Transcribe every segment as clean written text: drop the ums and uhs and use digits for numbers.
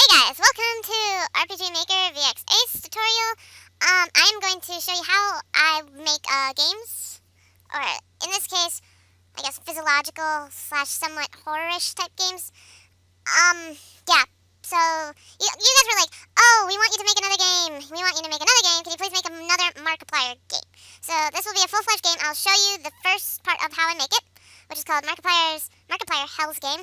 Hey guys, welcome to RPG Maker VX Ace tutorial. I'm going to show you how I make games, or in this case, I guess physiological slash somewhat horror-ish type games. Yeah. So you guys were like, oh, we want you to make another game. We want you to make another game. Can you please make another Markiplier game? So this will be a full-fledged game. I'll show you the first part of how I make it, which is called Markiplier Hell's Game.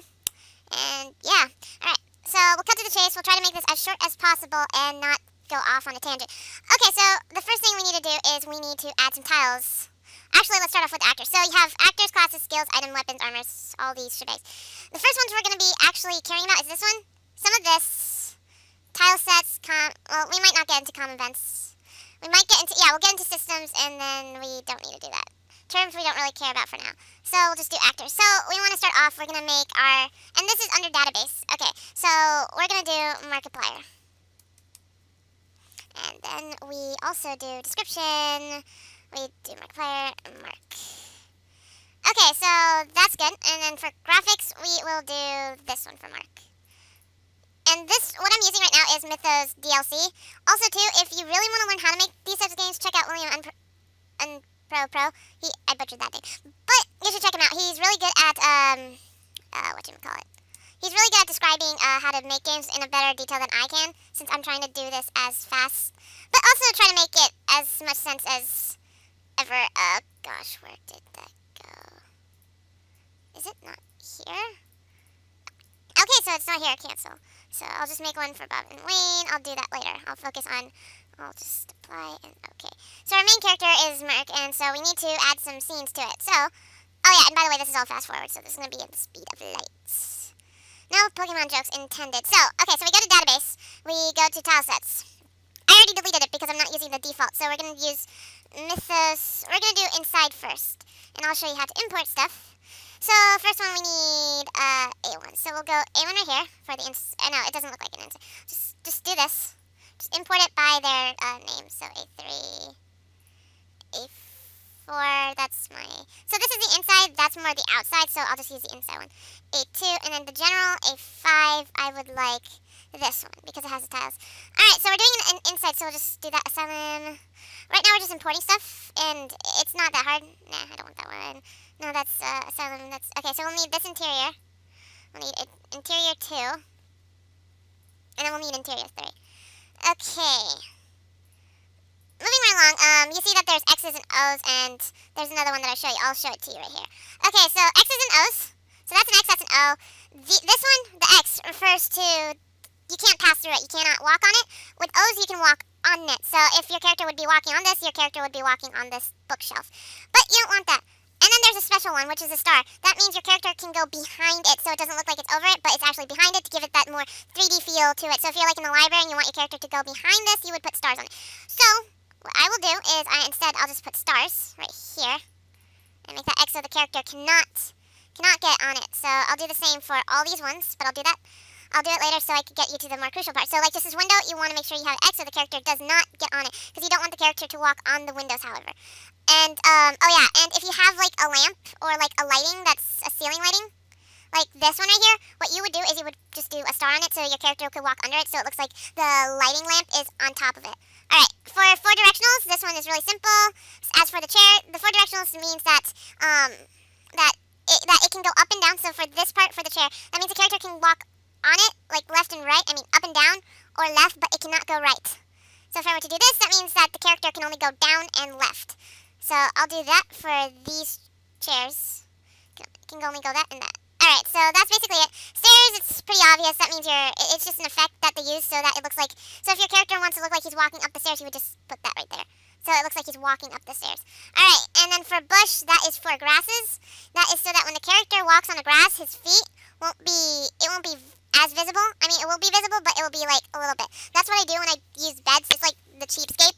And yeah, all right. So we'll cut to the chase. We'll try to make this as short as possible and not go off on a tangent. Okay, so the first thing we need to do is we need to add some tiles. Actually, let's start off with actors. So you have actors, classes, skills, item, weapons, armors, all these shebags. The first ones we're going to be actually caring about is this one. Some of this, tile sets, well, we might not get into common events. We might get into, yeah, we'll get into systems, and then we don't need to do that. Terms we don't really care about for now. So we'll just do actors. So we want to start off, we're going to make our, and this is under database. Okay, so we're going to do Markiplier. And then we also do description. We do Markiplier, Mark. Okay, so that's good. And then for graphics, we will do this one for Mark. And this, what I'm using right now is Mythos DLC. Also, too, if you really want to learn how to make these types of games, check out William Pro. I butchered that name. But you should check him out. He's really good at, whatchamacallit. He's really good at describing how to make games in a better detail than I can, since I'm trying to do this as fast. But also try to make it as much sense as ever. Gosh, where did that go? Is it not here? Okay, so it's not here. Cancel. So I'll just make one for Bob and Wayne. I'll do that later. I'll focus on, I'll just apply and okay. So our main character is Mark, and so we need to add some scenes to it. So, oh yeah, and by the way, this is all fast forward, so this is going to be at the speed of light. No Pokemon jokes intended. So, okay, so we go to database. We go to tile sets. I already deleted it because I'm not using the default, so we're going to use Mythos. We're going to do inside first, and I'll show you how to import stuff. So first one we need A1. So we'll go A1 right here for the no, it doesn't look like an inside. Just do this. Just import it by their name. So A3, A4. That's my. So this is the inside. That's more the outside. So I'll just use the inside one. A2, and then the general A5. I would like this one because it has the tiles. All right. So we're doing an inside. So we'll just do that asylum. Right now we're just importing stuff, and it's not that hard. Nah, I don't want that one. No, that's asylum. That's okay. So we'll need this interior. We'll need interior 2, and then we'll need interior 3. Okay. Moving right along. You see that there's X's and O's, and there's another one that I'll show you. I'll show it to you right here. Okay, so X's and O's. So that's an X. That's an O. This one, the X, refers to you can't pass through it. You cannot walk on it. With O's, you can walk on it. So if your character would be walking on this, your character would be walking on this bookshelf. But you don't want that. And then there's a special one, which is a star. That means your character can go behind it, so it doesn't look like it's over it, but it's actually behind it to give it that more 3D feel to it. So if you're like in the library and you want your character to go behind this, you would put stars on it. So what I will do is I'll just put stars right here and make that X so the character cannot get on it. So I'll do the same for all these ones, but I'll do it later so I can get you to the more crucial part. So like just this window, you want to make sure you have X so the character does not get on it, because you don't want the character to walk on the windows, however. And, oh yeah, and if you have like a lamp or like a lighting that's a ceiling lighting, like this one right here, what you would do is you would just do a star on it so your character could walk under it, so it looks like the lighting lamp is on top of it. Alright, for 4 directionals, this one is really simple. As for the chair, the 4 directionals means that, that it can go up and down. So for this part, for the chair, that means the character can walk on it, like left and right, up and down, or left, but it cannot go right. So if I were to do this, that means that the character can only go down and left. So I'll do that for these chairs. Can only go that and that. Alright, so that's basically it. Stairs, it's pretty obvious. That means it's just an effect that they use so that it looks like, so if your character wants to look like he's walking up the stairs, you would just put that right there. So it looks like he's walking up the stairs. Alright, and then for bush, that is for grasses. That is so that when the character walks on the grass, his feet won't be as visible. I mean, it will be visible, but it will be like a little bit. That's what I do when I use beds. It's like the cheapskate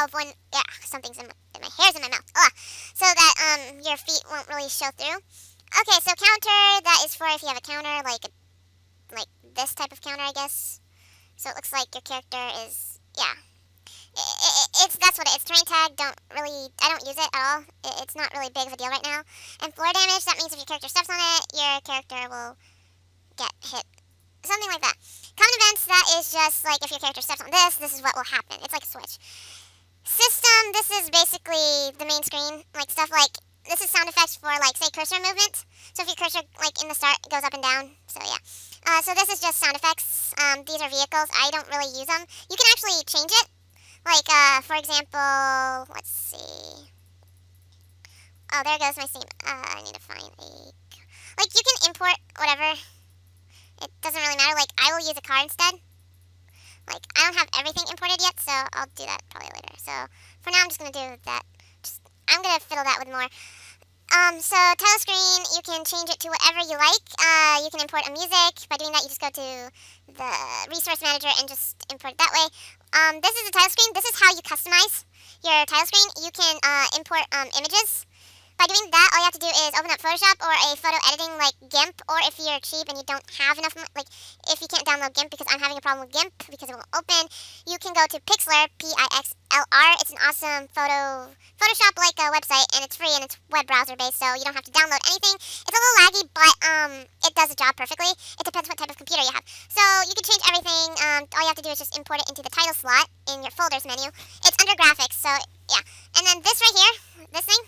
of when, yeah, something's in my hair's in my mouth. Ugh. So that your feet won't really show through. Okay, so counter, that is for if you have a counter, like this type of counter, I guess. So it looks like your character is, yeah. That's what it is. Terrain tag, I don't use it at all. It's not really big of a deal right now. And floor damage, that means if your character steps on it, your character will get hit. Something like that. Common events, that is just like if your character steps on this, this is what will happen. It's like a switch. System, this is basically the main screen, like stuff like, this is sound effects for like, say, cursor movement. So if your cursor, like in the start, goes up and down, so yeah. So this is just sound effects. These are vehicles. I don't really use them. You can actually change it. Like, for example, let's see. Oh, there goes my Steam. I need to find a, like, you can import whatever. It doesn't really matter. Like, I will use a car instead. Like, I don't have everything imported yet, so I'll do that probably later. So, for now, I'm just going to do that. I'm going to fiddle that with more. So, title screen, you can change it to whatever you like. You can import a music. By doing that, you just go to the resource manager and just import it that way. This is the title screen. This is how you customize your title screen. You can import images. By doing that, all you have to do is open up Photoshop or a photo editing like GIMP, or if you're cheap and you don't have enough, like if you can't download GIMP, because I'm having a problem with GIMP because it won't open, you can go to Pixlr, Pixlr. It's an awesome Photoshop like a website, and it's free and it's web browser based, so you don't have to download anything. It's a little laggy, but it does the job perfectly. It depends what type of computer you have. So you can change everything. All you have to do is just import it into the title slot in your folders menu. It's under graphics, so yeah. And then this right here, this thing.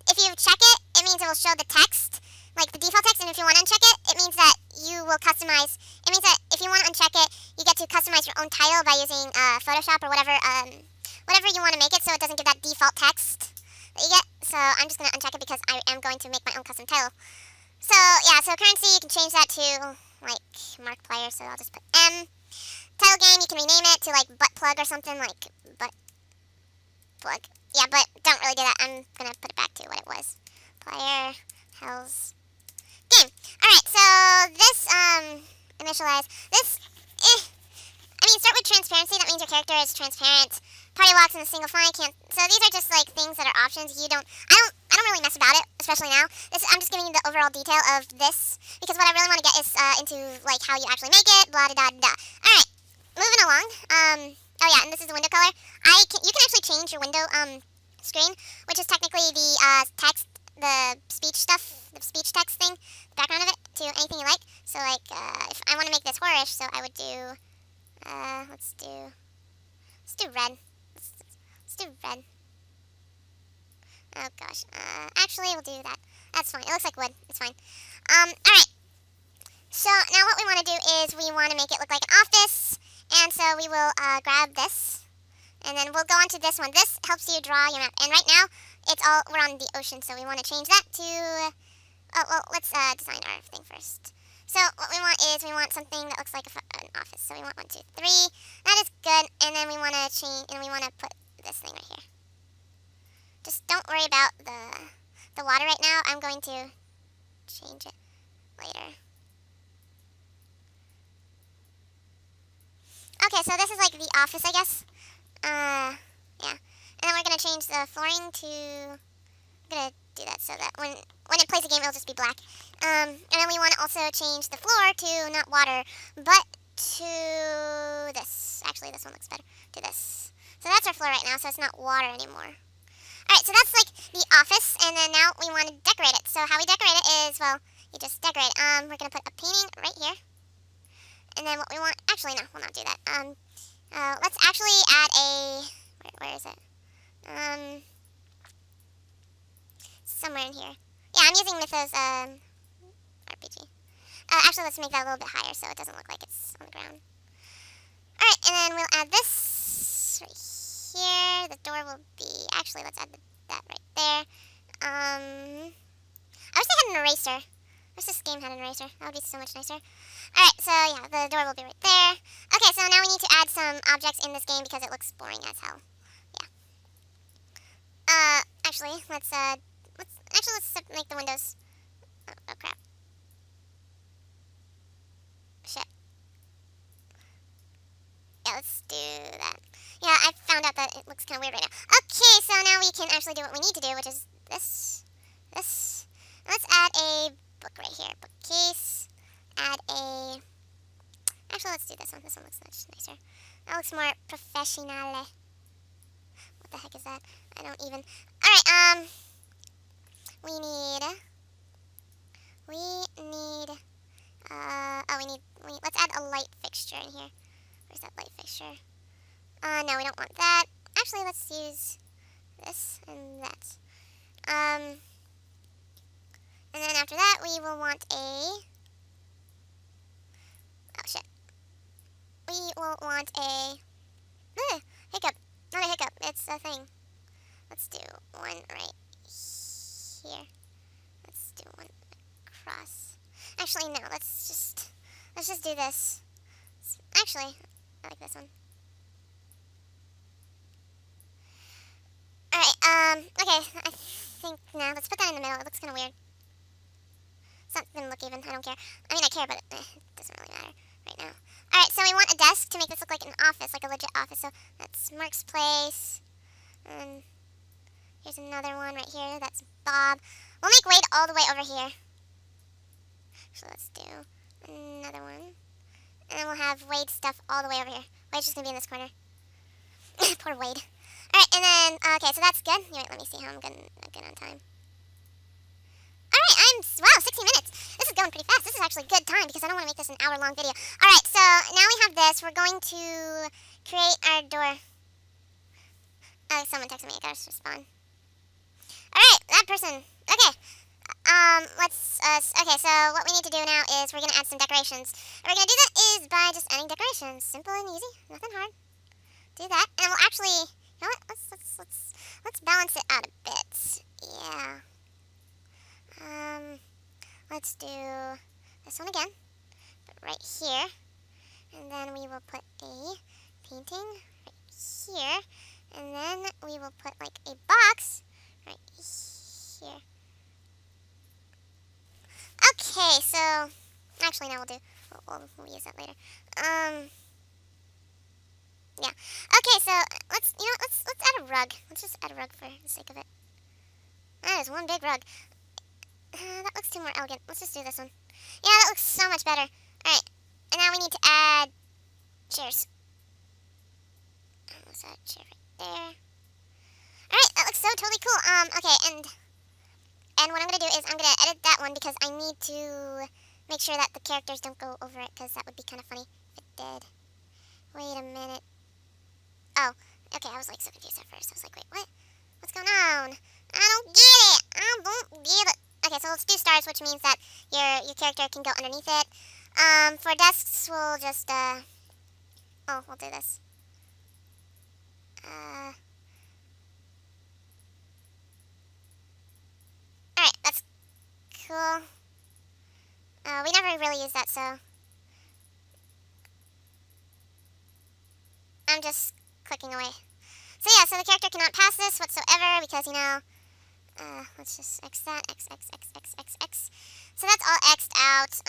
If you check it, it means it will show the text, like the default text, and if you want to uncheck it, it means that you will customize. It means that if you want to uncheck it, you get to customize your own title by using Photoshop or whatever you want to make it, so it doesn't give that default text that you get. So I'm just going to uncheck it because I am going to make my own custom title. So yeah, so currency, you can change that to like Markiplier, so I'll just put M. Title game, you can rename it to like butt plug or something, like butt plug. Yeah, but don't really do that. I'm going to put it back to what it was. Player, Hells, game. Alright, so this, initialize. This, I mean, start with transparency. That means your character is transparent. Party walks in a single file. Can't. So these are just like things that are options. I don't really mess about it, especially now. I'm just giving you the overall detail of this, because what I really want to get is into like how you actually make it. Blah da da da. All right, moving along. Oh yeah, and this is the window color. You can actually change your window screen, which is technically the text, the speech stuff, the speech text thing, the background of it, to anything you like. So like, if I want to make this horror-ish, so I would do, let's do red. Let's do red. Oh gosh. Actually, we'll do that. That's fine. It looks like wood. It's fine. Alright. So now what we want to do is we want to make it look like an office. And so we will grab this. And then we'll go on to this one. This helps you draw your map. And right now, we're on the ocean. So we want to change that to, oh, well, let's design our thing first. So what we want is we want something that looks like an office. So we want 1, 2, 3. That is good. And then we want to change, and we want to put this thing right here. Just don't worry about the water right now. I'm going to change it later. Okay, so this is like the office, I guess. Yeah. And then we're going to change the flooring to, I'm going to do that so that when it plays a game, it'll just be black. And then we want to also change the floor to not water, but to this. Actually, this one looks better. To this. So that's our floor right now, so it's not water anymore. Alright, so that's like the office, and then now we want to decorate it. So how we decorate it is, well, you just decorate. We're going to put a painting right here. And then what we want, actually no, we'll not do that. Let's actually add a, where is it? Somewhere in here. Yeah, I'm using Mythos RPG. Actually, let's make that a little bit higher so it doesn't look like it's on the ground. Alright, and then we'll add this right here. The door will be, actually, let's add that right there. I wish they had an eraser. I wish this game had an eraser. That would be so much nicer. Alright, so yeah, the door will be right there. Okay, so now we need to add some objects in this game because it looks boring as hell. Yeah. Actually, let's make the windows. Oh crap. Shit. Yeah, let's do that. Yeah, I found out that it looks kind of weird right now. Okay, so now we can actually do what we need to do, which is this. Let's add a book right here. Bookcase. Add a... Actually, let's do this one. This one looks much nicer. That looks more professional. What the heck is that? I don't even... Alright, we need... let's add a light fixture in here. Where's that light fixture? No, we don't want that. Actually, let's use this and that. And then after that, we will want a... Oh, shit. We will want a... hiccup. Not a hiccup. It's a thing. Let's do one right here. Let's do one across. Actually, no. Let's just do this. Actually, I like this one. Alright, okay. I think now, let's put that in the middle. It looks kind of weird. It's not gonna look even. I don't care. I mean, I care, but it doesn't really matter right now. Alright, so we want a desk to make this look like an office, like a legit office. So that's Mark's place. And here's another one right here. That's Bob. We'll make Wade all the way over here. So let's do another one. And then we'll have Wade's stuff all the way over here. Wade's just gonna be in this corner. Poor Wade. Alright, and then, okay, so that's good. Wait, let me see how I'm good on time. Alright, wow, 16 minutes. This is going pretty fast. This is actually good time because I don't want to make this an hour-long video. Alright, so now we have this. We're going to create our door. Oh, someone texted me. I gotta respond. Alright, that person. Okay. Okay, so what we need to do now is we're going to add some decorations. And we're going to do that is by just adding decorations. Simple and easy. Nothing hard. Do that. And we'll actually, you know what? Let's balance it out a bit. Yeah. Let's do this one again, but right here, and then we will put a painting right here, and then we will put like a box right here. Okay, so actually now we'll use that later. Yeah. Okay, so let's add a rug. Let's just add a rug for the sake of it. That is one big rug. That looks too more elegant. Let's just do this one. Yeah, that looks so much better. Alright, and now we need to add chairs. Let's add a chair right there. Alright, that looks so totally cool. Okay, and what I'm going to do is I'm going to edit that one because I need to make sure that the characters don't go over it because that would be kind of funny if it did. Wait a minute. Oh, okay, I was like so confused at first. I was like, wait, what? What's going on? I don't get it. I don't get it. Okay, so let's do stars, which means that your character can go underneath it. For desks, we'll just, we'll do this. Alright, that's cool. We never really use that, so I'm just clicking away. So yeah, so the character cannot pass this whatsoever because, you know, let's just X that, X. So that's all X'd out.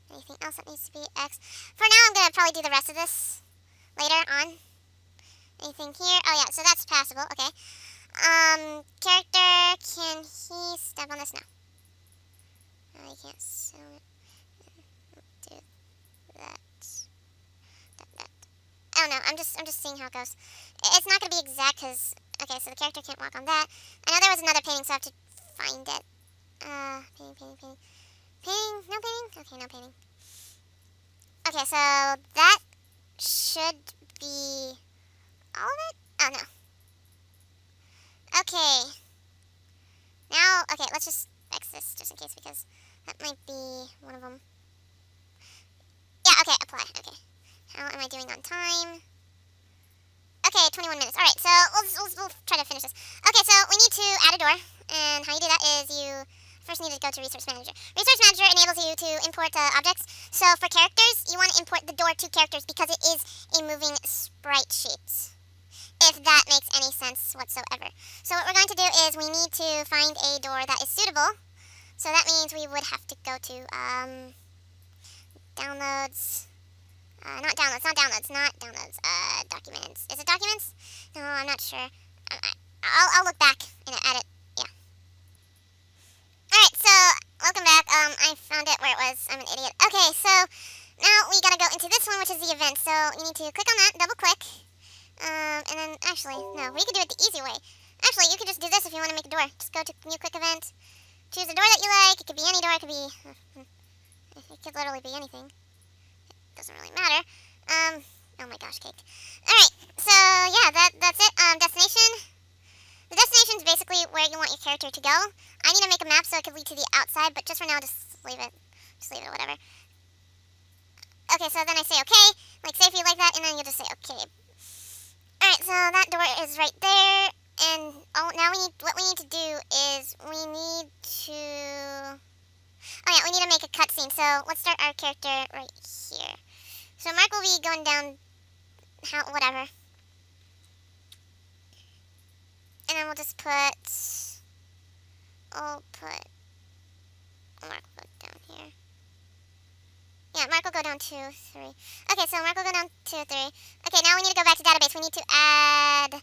Anything else that needs to be X? For now, I'm going to probably do the rest of this later on. Anything here? Oh yeah, so that's passable, okay. Character, can he step on this? No. No, he can't, so do that. I don't know, I'm just seeing how it goes. It's not going to be exact because, okay, so the character can't walk on that. I know there was another painting, so I have to find it. Painting. Painting? No painting? Okay, no painting. Okay, so that should be all of it? Oh, no. Okay. Now, okay, let's just X this just in case because that might be one of them. Yeah, okay, apply. Okay. How am I doing on time? Okay, 21 minutes. Alright, so we'll try to finish this. Okay, so we need to add a door. And how you do that is you first need to go to Resource Manager. Resource Manager enables you to import objects. So for characters, you want to import the door to characters because it is a moving sprite sheet. If that makes any sense whatsoever. So what we're going to do is we need to find a door that is suitable. So that means we would have to go to downloads. Not downloads. Documents. Is it documents? No, I'm not sure. I'll look back and add it. Yeah. Alright, so welcome back. I found it where it was. I'm an idiot. Okay, so now we gotta go into this one, which is the event. So you need to click on that, double click. And then, actually, no, we could do it the easy way. Actually, you could just do this if you want to make a door. Just go to new quick event. Choose a door that you like. It could be any door. It could be could literally be anything. Doesn't really matter. Oh my gosh, cake. Alright, so yeah, that's it. Destination. The destination is basically where you want your character to go. I need to make a map so it could lead to the outside, but just for now, just leave it. Just leave it, whatever. Okay, so then I say okay, like say if you like that, and then you'll just say okay. Alright, so that door is right there, and now what we need to do is we need to... Oh yeah, we need to make a cutscene, so let's start our character right here. So Mark will be going down, whatever. And then we'll just put... Mark will go down here. Yeah, Mark will go down 2, 3. Okay, so Mark will go down 2, 3. Okay, now we need to go back to database. We need to add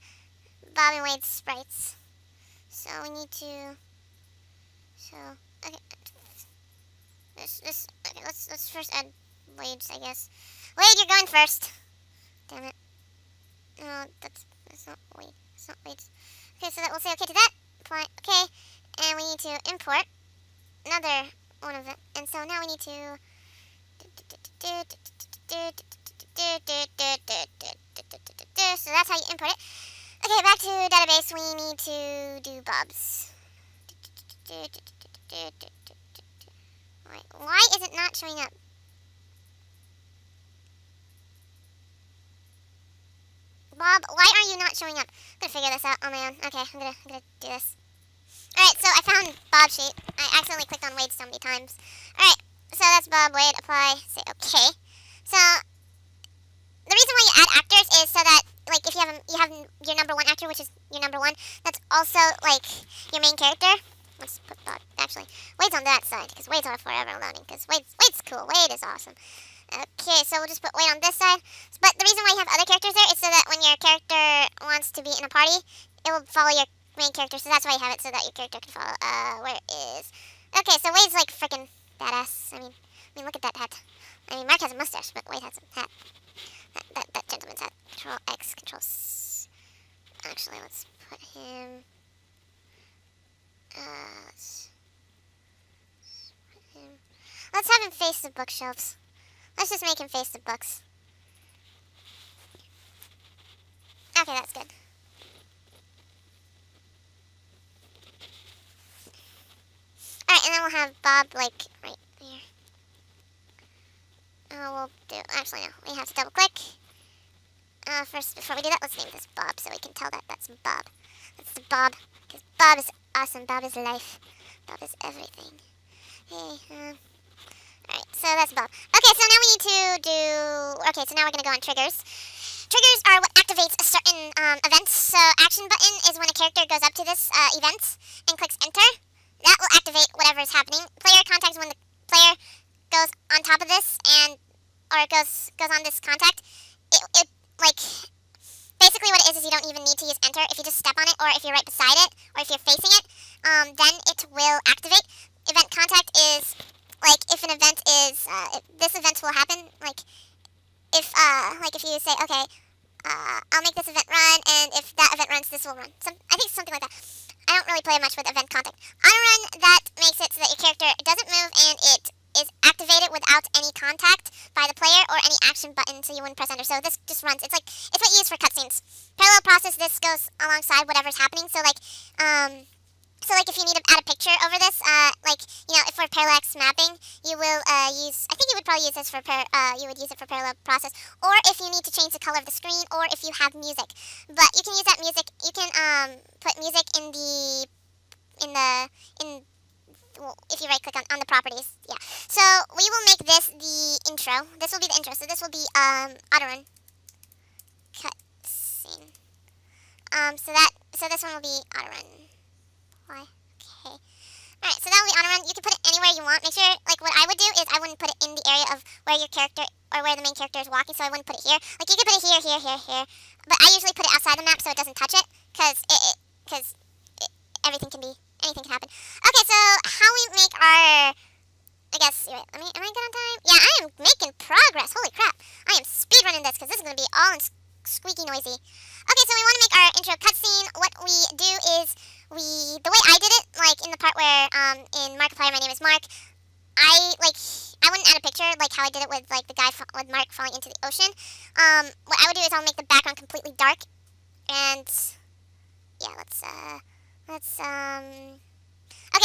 Bob and Wade's sprites. So we need to... okay. Okay, let's first add Wade's, I guess. Wade, you're going first. Damn it. No, that's not Wade. It's not Wade's. Okay, so that we'll say okay to that. Apply. Okay, and we need to import another one of it. And so now we need to... So that's how you import it. Okay, back to database. We need to do Bob's. Why is it not showing up? Bob, why are you not showing up? I'm gonna figure this out on my own. Okay, I'm gonna do this. Alright, so I found Bob's sheet. I accidentally clicked on Wade so many times. Alright, so that's Bob, Wade, apply, say okay. So the reason why you add actors is so that, like, if you have your number 1 actor, which is your number 1, that's also like your main character. Let's put Bob. Actually, Wade's on that side because Wade's on forever loading. Because Wade's cool. Wade is awesome. Okay, so we'll just put Wade on this side. But the reason why you have other characters there is so that when your character wants to be in a party, it will follow your main character. So that's why you have it, so that your character can follow. Where is? Okay, so Wade's like freaking badass. I mean, look at that hat. I mean, Mark has a mustache, but Wade has a hat. That gentleman's hat. Control X, Control S. Actually, let's put him. Let's have him face the bookshelves. Let's just make him face the books. Okay, that's good. Alright, and then we'll have Bob, like, right here. We'll do... Actually, no. We have to double-click. First, before we do that, let's name this Bob so we can tell that that's Bob. That's the Bob. Because Bob is awesome. Bob is life. Bob is everything. Hey, alright, so that's Bob. Okay, so now we need to do... Okay, so now we're going to go on triggers. Triggers are what activates a certain event. So action button is when a character goes up to this event and clicks enter. That will activate whatever is happening. Player contact is when the player goes on top of this or goes on this contact. It like... Basically what it is you don't even need to use enter. If you just step on it, or if you're right beside it, or if you're facing it, then it will activate. Event contact is, like, if an event is, this event will happen, like if you say, okay, I'll make this event run, and if that event runs, this will run. I think something like that. I don't really play much with event contact. Auto run, that makes it so that your character doesn't move, and it is activated without any contact by the player or any action button, so you wouldn't press enter. So this just runs. It's what you use for cutscenes. Parallel process, this goes alongside whatever's happening. So if you need to add a picture over this, if for parallax mapping, you will use. I think you would probably use this for you would use it for parallel process, or if you need to change the color of the screen, or if you have music. But you can use that music. You can put music if you right click on the properties, yeah. So we will make this the intro. This will be the intro. So this will be auto run cutscene. So this one will be auto run. Why? Okay. Alright, so that will be auto run. You can put it anywhere you want. Make sure, like, what I would do is I wouldn't put it in the area of where your character or where the main character is walking. So I wouldn't put it here. Like, you can put it here, here, here, here. But I usually put it outside the map so it doesn't touch it, because anything can happen. Okay, so how we make our... I guess, wait, am I good on time? Yeah, I am making progress. Holy crap. I am speedrunning this because this is going to be all squeaky noisy. Okay, so we want to make our intro cutscene. What we do is the way I did it, like in the part where in Markiplier, my name is Mark, I I wouldn't add a picture like how I did it with like the guy with Mark falling into the ocean. What I would do is I'll make the background completely dark, and yeah, okay,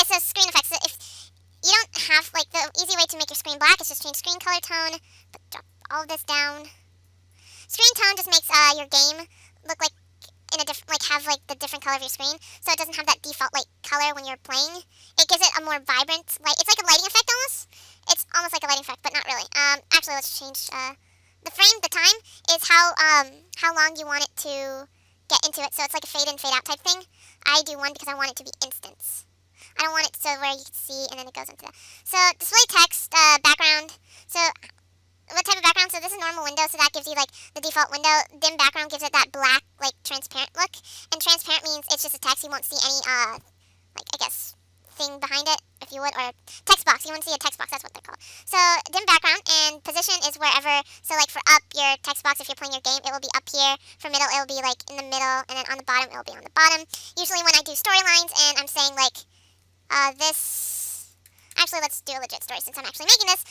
so screen effects. So if you don't have like the easy way to make your screen black is just change screen color tone, but drop all of this down. Screen tone just makes your game look like in a different, like have like the different color of your screen, so it doesn't have that default like color when you're playing. It gives it a more vibrant light. It's like a lighting effect almost. It's almost like a lighting effect, but not really. Actually, let's change the frame. The time is how long you want it to get into it. So it's like a fade in, fade out type thing. I do 1 because I want it to be instance. I don't want it so where you can see and then it goes into that. So display text background. So what type of background? So this is normal window, so that gives you like the default window. Dim background gives it that black, like transparent look. And transparent means it's just a text. You won't see any like I guess thing behind it, if you would, or text box. You won't see a text box. That's what they're called. So dim background, and position is wherever. So like for up, your text box, if you're playing your game, it will be up here. For middle, it will be like in the middle, and then on the bottom, it will be on the bottom. Usually when I do storylines and I'm saying like this. Actually, let's do a legit story since I'm actually making this.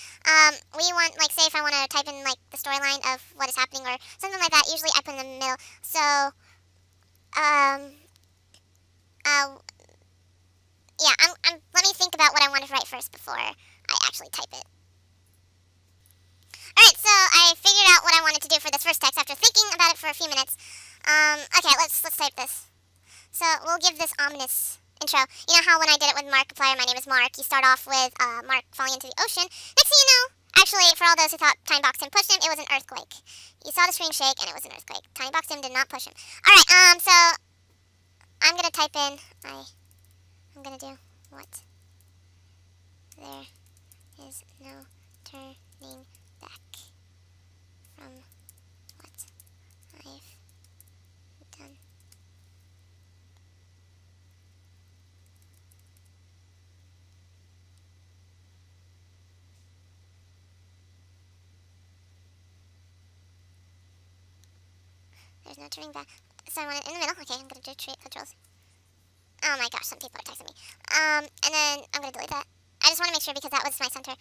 We want, like, say if I want to type in, like, the storyline of what is happening or something like that, usually I put in the middle. So, yeah, let me think about what I want to write first before I actually type it. Alright, so I figured out what I wanted to do for this first text after thinking about it for a few minutes. Okay, let's type this. So, we'll give this ominous intro. You know how when I did it with Markiplier, my name is Mark, you start off with Mark falling into the ocean. Next thing you know, actually, for all those who thought Tiny Box Tim pushed him, it was an earthquake. You saw the screen shake, and it was an earthquake. Tiny Box Tim did not push him. Alright, so I'm going to type in, I'm going to do what? There is no turning back from what I've done. There's no turning back. So I want it in the middle. Okay, I'm going to do controls. Oh my gosh, some people are texting me. And then I'm going to delete that. I just want to make sure because that was my center.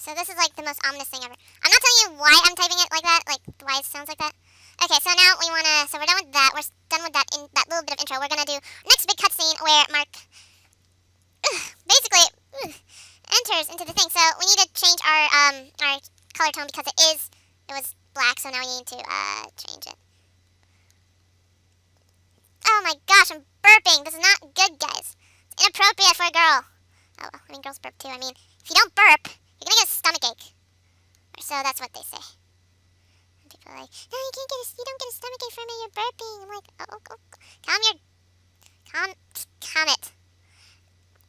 So this is like the most ominous thing ever. I'm not telling you why I'm typing it like that, like why it sounds like that. Okay, so now we wanna, so we're done with that. We're done with that that little bit of intro. We're gonna do next big cutscene where Mark basically enters into the thing. So we need to change our color tone because it was black. So now we need to change it. Oh my gosh, I'm burping. This is not good, guys. It's inappropriate for a girl. Oh well, I mean girls burp too. I mean, if you don't burp, you're gonna get a stomach ache. Or so that's what they say. And people are like, no, you don't get a stomach ache from it, you're burping. I'm like, calm it.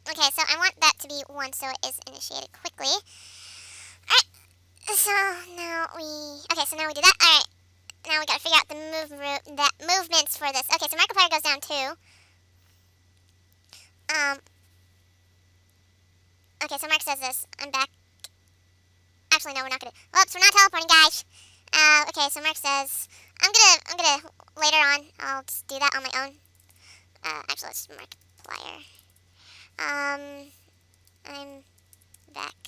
Okay, so I want that to be 1 so it is initiated quickly. Alright, so now we do that. Alright, now we gotta figure out the movements for this. Okay, so Markiplier goes down 2. Okay, so Mark says this. I'm back. Actually, no, we're not gonna. Whoops, we're not teleporting, guys. Okay, so Mark says, I'm gonna later on. I'll just do that on my own. Actually, let's Markiplier. I'm back.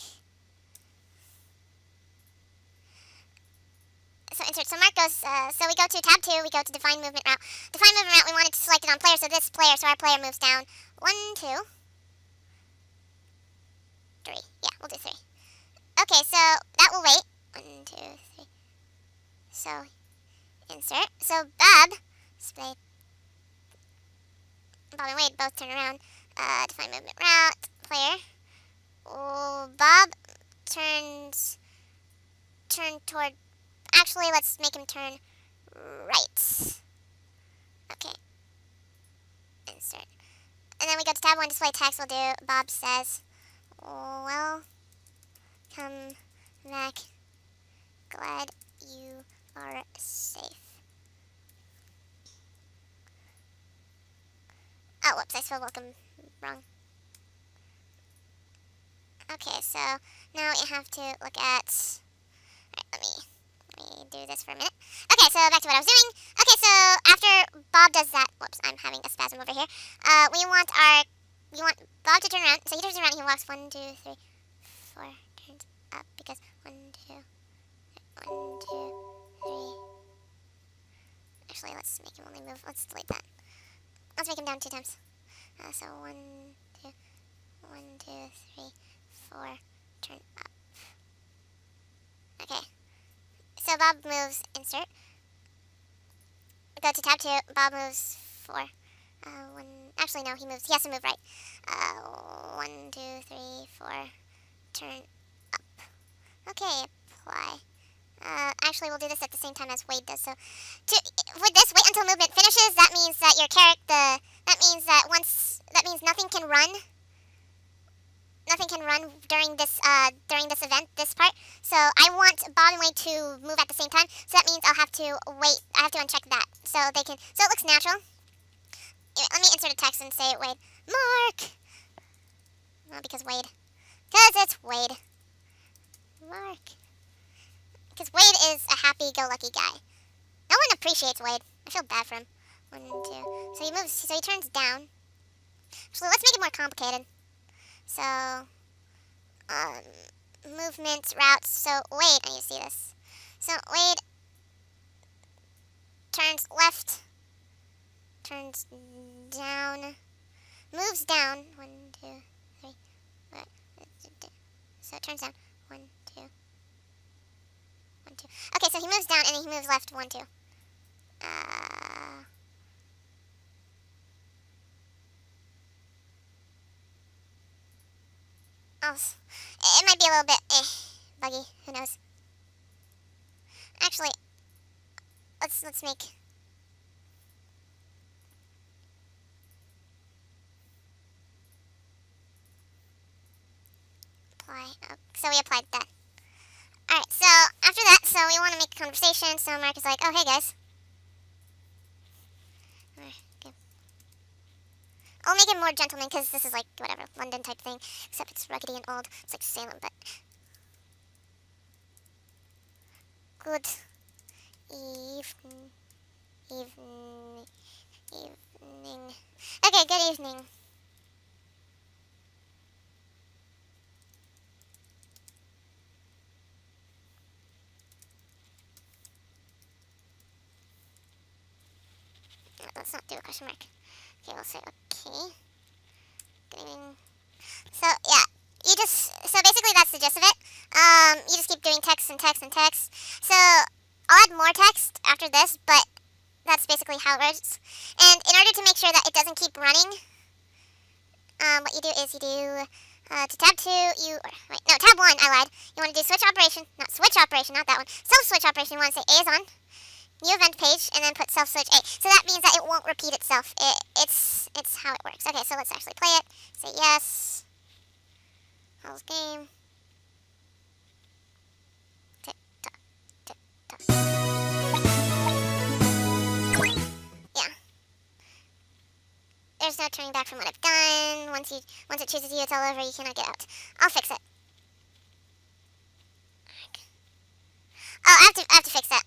So insert. So Mark goes. So we go to tab 2. We go to define movement route. Define movement route. We want it to select it on player. So this player. So our player moves down 1, 2, 3. Yeah, we'll do 3. Okay, so that will wait. 1, 2, 3. So insert. So Bob and Wade both turn around. Define movement route. Player. Oh, Bob turn toward. Actually, let's make him turn right. Okay. Insert. And then we go to tab 1, display text. We'll do Bob says, oh, well, come back. Glad you are safe. Oh, whoops, I spelled welcome wrong. Okay, so now we have to look at, alright, let me do this for a minute. Okay, so back to what I was doing. Okay, so after Bob does that, whoops, I'm having a spasm over here. We want Bob to turn around. So he turns around, he walks 1, 2, 3, 4, turns up, because 1, 2, 1, 2, 3. Actually, let's make him only move, let's delete that. Let's make him down 2 times. So 1, 2, 1, 2, 3, 4, turn up. Okay. So Bob moves, insert. Go to tab 2, Bob moves 4. Actually no, he has to move right. 1, 2, 3, 4, turn up. Okay, apply. Actually we'll do this at the same time as Wade does. So, with this, wait until movement finishes. That means that your character, that means nothing can run. Nothing can run during this event, this part. So I want Bob and Wade to move at the same time. So that means I'll have to wait. I have to uncheck that so they can. So it looks natural. Let me insert a text and say Wade. Mark. Well, because Wade. Because it's Wade. Mark. Because Wade is a happy-go-lucky guy. No one appreciates Wade. I feel bad for him. 1, 2. So he moves. So he turns down. So let's make it more complicated. So, movement, routes. So, Wade, I need to see this. So, Wade turns left, turns down, moves down. 1, 2, 3. So, it turns down. 1, 2. 1, 2. Okay, so he moves down and then he moves left. 1, 2. Oh, it might be a little bit buggy. Who knows? Actually, let's make. Apply. Oh, so we applied that. All right. So after that, so we want to make a conversation. So Mark is like, "Oh, hey guys." Okay. I'll make it more gentleman because this is like whatever London type thing, except it's ruggedy and old. It's like Salem, but good evening. Okay, good evening. Let's not do a question mark. Okay, we'll say okay. Good evening. So yeah, so basically that's the gist of it. You just keep doing text and text and text. So I'll add more text after this, but that's basically how it works. And in order to make sure that it doesn't keep running, what you do is you do to tab 2, tab 1, I lied. You want to do switch operation, not that one. Self switch operation, you want to say A is on. New event page, and then put self switch A. So that means that it won't repeat itself. It's how it works. Okay, so let's actually play it. Say yes. How's game? Tick tock, tick tock. Yeah. There's no turning back from what I've done. Once it chooses you, it's all over. You cannot get out. I'll fix it. Oh, I have to fix that.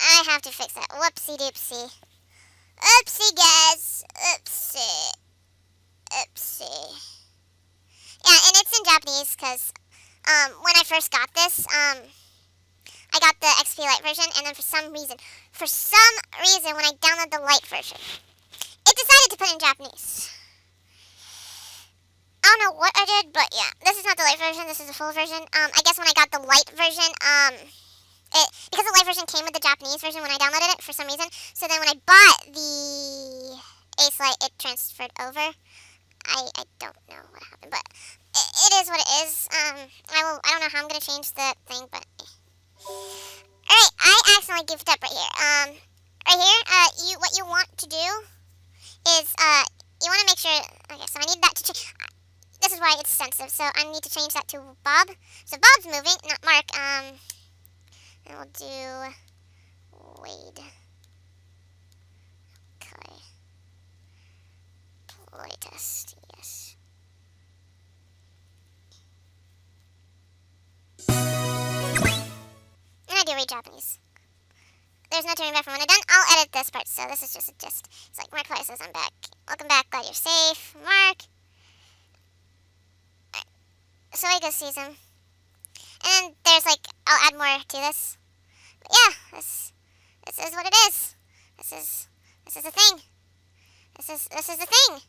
I have to fix that. Whoopsie doopsie. Oopsie, guys. Oopsie. Yeah, and it's in Japanese because when I first got this, I got the XP Lite version, and then for some reason, when I downloaded the Lite version, it decided to put in Japanese. I don't know what I did, but yeah, this is not the Lite version. This is the full version. I guess when I got the Lite version, because the Lite version came with the Japanese version when I downloaded it for some reason. So then when I bought the Ace Lite, it transferred over. I don't know what happened, but it is what it is. I don't know how I'm gonna change the thing, but alright, I accidentally goofed up right here. Right here, what you want to do is you want to make sure. Okay, so I need that to change. This is why it's sensitive. So I need to change that to Bob. So Bob's moving, not Mark. And we'll do Wade. Okay. Yes. And I do read Japanese. There's no turning back from when I'm done. I'll edit this part, so this is just a gist. It's like, Markiplier says, I'm back. Welcome back, glad you're safe. Mark. Right. So Ego sees him. And there's like, I'll add more to this. But yeah, this is what it is. This is the thing. This is the thing.